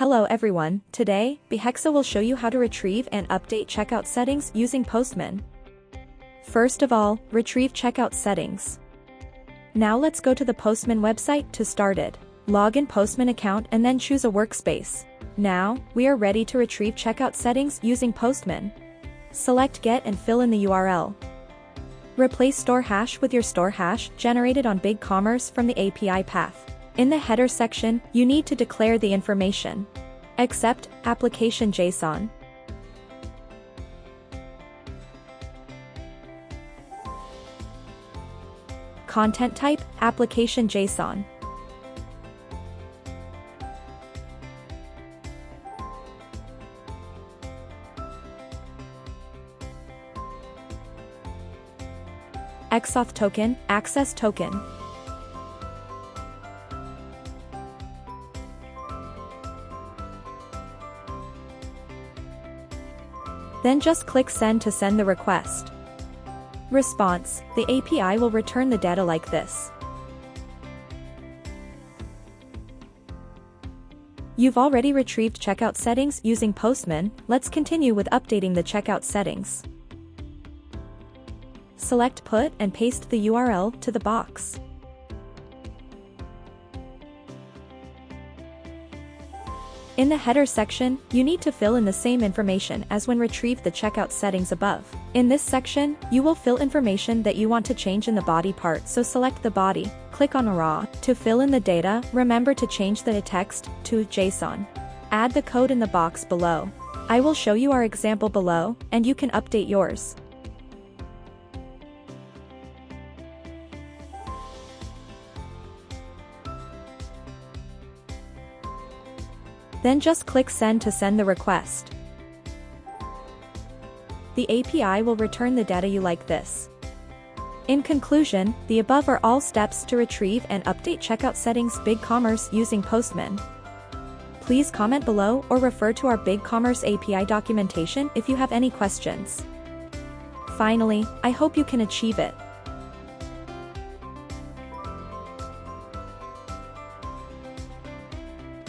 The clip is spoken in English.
Hello everyone, today, BigCommerce will show you how to retrieve and update checkout settings using Postman. First of all, retrieve checkout settings. Now let's go to the Postman website to start it. Log in Postman account and then choose a workspace. Now, we are ready to retrieve checkout settings using Postman. Select Get and fill in the URL. Replace store hash with your store hash generated on BigCommerce from the API path. In the header section, you need to declare the information. Accept application JSON. Content type, application JSON. XAuth token, access token. Then just click Send to send the request. Response: the API will return the data like this. You've already retrieved checkout settings using Postman. Let's continue with updating the checkout settings. Select Put and paste the URL to the box. In the header section, you need to fill in the same information as when retrieved the checkout settings above. In this section, you will fill information that you want to change in the body part, so select the body, click on Raw. To fill in the data, remember to change the text to JSON. Add the code in the box below. I will show you our example below, and you can update yours. Then just click Send to send the request. The API will return the data you like this. In conclusion, the above are all steps to retrieve and update checkout settings BigCommerce using Postman. Please comment below or refer to our BigCommerce API documentation if you have any questions. Finally, I hope you can achieve it.